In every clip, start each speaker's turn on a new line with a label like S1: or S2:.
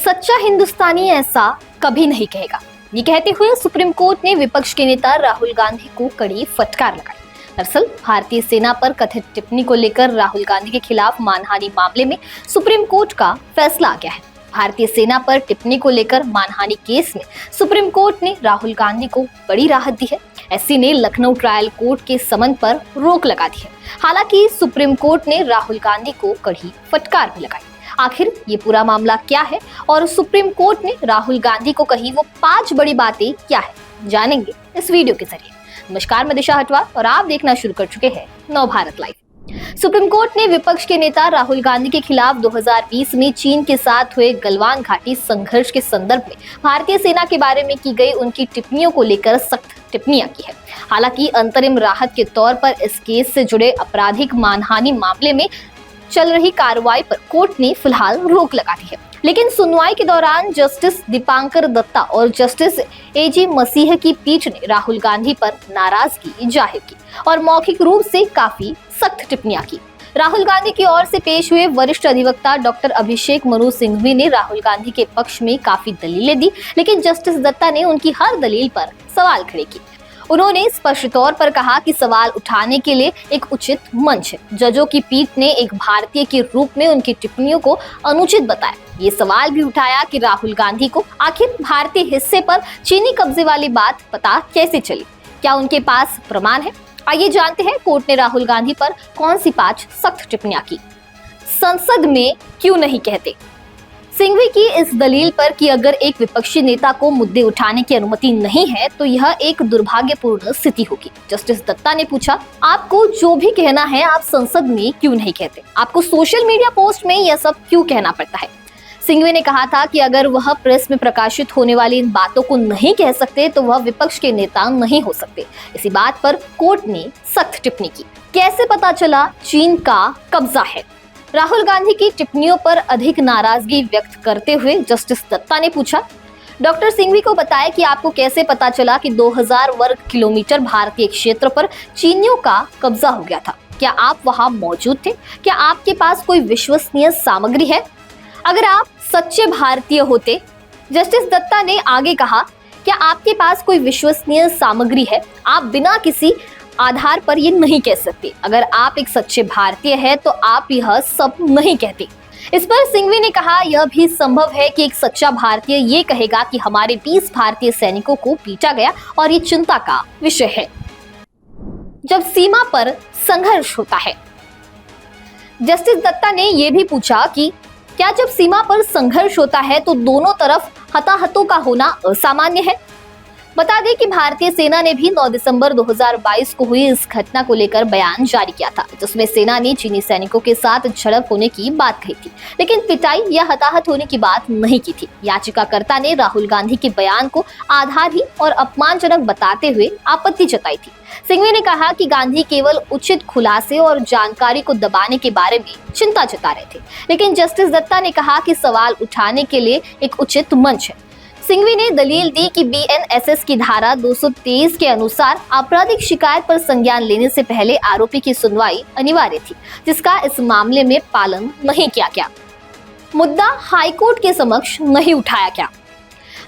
S1: सच्चा हिंदुस्तानी ऐसा कभी नहीं कहेगा, ये कहते हुए सुप्रीम कोर्ट ने विपक्ष के नेता राहुल गांधी को कड़ी फटकार लगाई। दरअसल भारतीय सेना पर कथित टिप्पणी को लेकर राहुल गांधी के खिलाफ मानहानि मामले में सुप्रीम कोर्ट का फैसला आ गया है। भारतीय सेना पर टिप्पणी को लेकर मानहानि केस में सुप्रीम कोर्ट ने राहुल गांधी को बड़ी राहत दी है। एससी ने लखनऊ ट्रायल कोर्ट के समन पर रोक लगा दी है। हालांकि सुप्रीम कोर्ट ने राहुल गांधी को कड़ी फटकार भी लगाई। आखिर ये पूरा मामला क्या है और सुप्रीम कोर्ट ने राहुल गांधी को कही वो 5 बड़ी बातें क्या है, जानेंगे इस वीडियो के जरिए। नमस्कार, मैं दिशा हटवार और आप देखना शुरू कर चुके हैं नवभारत लाइव। सुप्रीम कोर्ट ने विपक्ष के नेता राहुल गांधी के खिलाफ 2020 में चीन के साथ हुए गलवान घाटी संघर्ष के संदर्भ में भारतीय सेना के बारे में की गई उनकी टिप्पणियों को लेकर सख्त टिप्पणियां की है। हालांकि अंतरिम राहत के तौर पर इस केस से जुड़े आपराधिक मानहानि मामले में चल रही कार्रवाई पर कोर्ट ने फिलहाल रोक लगा दी है। लेकिन सुनवाई के दौरान जस्टिस दीपांकर दत्ता और जस्टिस एजी मसीह की पीठ ने राहुल गांधी पर नाराजगी जाहिर की और मौखिक रूप से काफी सख्त टिप्पणियां की। राहुल गांधी की ओर से पेश हुए वरिष्ठ अधिवक्ता डॉक्टर अभिषेक मनु सिंघवी ने राहुल गांधी के पक्ष में काफी दलीलें दी, लेकिन जस्टिस दत्ता ने उनकी हर दलील पर सवाल खड़े किए। उन्होंने स्पष्ट तौर पर कहा कि सवाल उठाने के लिए एक उचित मंच है। जजों की पीठ ने एक भारतीय के रूप में उनकी टिप्पणियों को अनुचित बताया। ये सवाल भी उठाया कि राहुल गांधी को आखिर भारतीय हिस्से पर चीनी कब्जे वाली बात पता कैसे चली, क्या उनके पास प्रमाण है। आइए जानते हैं कोर्ट ने राहुल गांधी पर कौन सी 5 सख्त टिप्पणियां की। संसद में क्यों नहीं कहते। सिंघवी की इस दलील पर कि अगर एक विपक्षी नेता को मुद्दे उठाने की अनुमति नहीं है तो यह एक दुर्भाग्यपूर्ण स्थिति होगी। जस्टिस दत्ता ने पूछा, आपको जो भी कहना है आप संसद में क्यों नहीं कहते, आपको सोशल मीडिया पोस्ट में यह सब क्यों कहना पड़ता है। सिंघवी ने कहा था कि अगर वह प्रेस में प्रकाशित होने वाली इन बातों को नहीं कह सकते तो वह विपक्ष के नेता नहीं हो सकते। इसी बात पर कोर्ट ने सख्त टिप्पणी की। कैसे पता चला चीन का कब्जा है। राहुल गांधी की टिप्पणियों पर अधिक नाराजगी व्यक्त करते हुए जस्टिस दत्ता ने पूछा, डॉक्टर सिंघवी को बताया कि आपको कैसे पता चला कि 2000 वर्ग किलोमीटर भारतीय क्षेत्र पर चीनियों का कब्जा हो गया था। क्या आप वहां मौजूद थे? क्या आपके पास कोई विश्वसनीय सामग्री है? अगर आप सच्चे भारतीय होते, जस्टिस दत्ता ने आगे कहा, क्या आपके पास कोई विश्वसनीय सामग्री है? आप बिना किसी आधार पर ये नहीं कह सकते। अगर आप एक सच्चे भारतीय हैं तो आप यह सब नहीं कहते। इस पर सिंघवी ने कहा, यह भी संभव है कि एक सच्चा भारतीय ये कहेगा कि हमारे 20 भारतीय सैनिकों को पीटा गया और ये चिंता का विषय है। जब सीमा पर संघर्ष होता है। जस्टिस दत्ता ने यह भी पूछा कि क्या जब सीमा पर संघर्ष होता है तो दोनों तरफ हताहतों का होना असामान्य है। बता दें कि भारतीय सेना ने भी 9 दिसंबर 2022 को हुई इस घटना को लेकर बयान जारी किया था, जिसमें सेना ने चीनी सैनिकों के साथ झड़प होने की बात कही थी, लेकिन पिटाई या हताहत होने की बात नहीं की थी। याचिकाकर्ता ने राहुल गांधी के बयान को आधारहीन और अपमानजनक बताते हुए आपत्ति जताई थी। सिंघवी ने कहा कि गांधी केवल उचित खुलासे और जानकारी को दबाने के बारे में चिंता जता रहे थे, लेकिन जस्टिस दत्ता ने कहा कि सवाल उठाने के लिए एक उचित मंच है। सिंघवी ने दलील दी कि बीएनएसएस की धारा 223 के अनुसार आपराधिक शिकायत पर संज्ञान लेने से पहले आरोपी की सुनवाई अनिवार्य थी, जिसका इस मामले में पालन नहीं किया गया। मुद्दा हाईकोर्ट के समक्ष नहीं उठाया गया।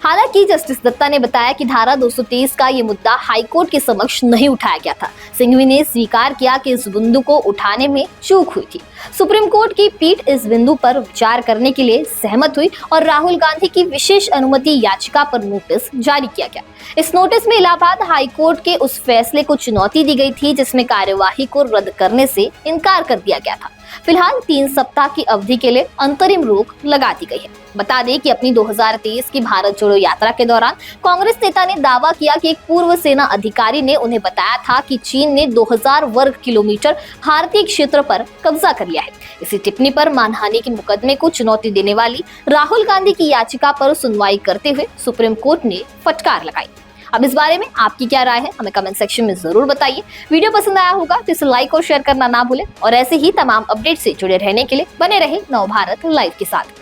S1: हालांकि जस्टिस दत्ता ने बताया कि धारा 223 का ये मुद्दा हाईकोर्ट के समक्ष नहीं उठाया गया था। सिंघवी ने स्वीकार किया कि इस बिंदु को उठाने में चूक हुई थी। सुप्रीम कोर्ट की पीठ इस बिंदु पर विचार करने के लिए सहमत हुई और राहुल गांधी की विशेष अनुमति याचिका पर नोटिस जारी किया गया। इस नोटिस में इलाहाबाद हाईकोर्ट के उस फैसले को चुनौती दी गई थी जिसमें कार्यवाही को रद्द करने से इनकार कर दिया गया था। फिलहाल 3 सप्ताह की अवधि के लिए अंतरिम रोक लगा दी गई है। बता दें कि अपनी 2023 की भारत जोड़ो यात्रा के दौरान कांग्रेस नेता ने दावा किया कि एक पूर्व सेना अधिकारी ने उन्हें बताया था कि चीन ने 2000 वर्ग किलोमीटर भारतीय क्षेत्र पर कब्जा कर लिया है। इसी टिप्पणी पर मानहानि के मुकदमे को चुनौती देने वाली राहुल गांधी की याचिका पर सुनवाई करते हुए सुप्रीम कोर्ट ने फटकार लगाई। अब इस बारे में आपकी क्या राय है, हमें कमेंट सेक्शन में जरूर बताइए। वीडियो पसंद आया होगा तो इसे लाइक और शेयर करना ना भूलें और ऐसे ही तमाम अपडेट से जुड़े रहने के लिए बने रहे नवभारत लाइव के साथ।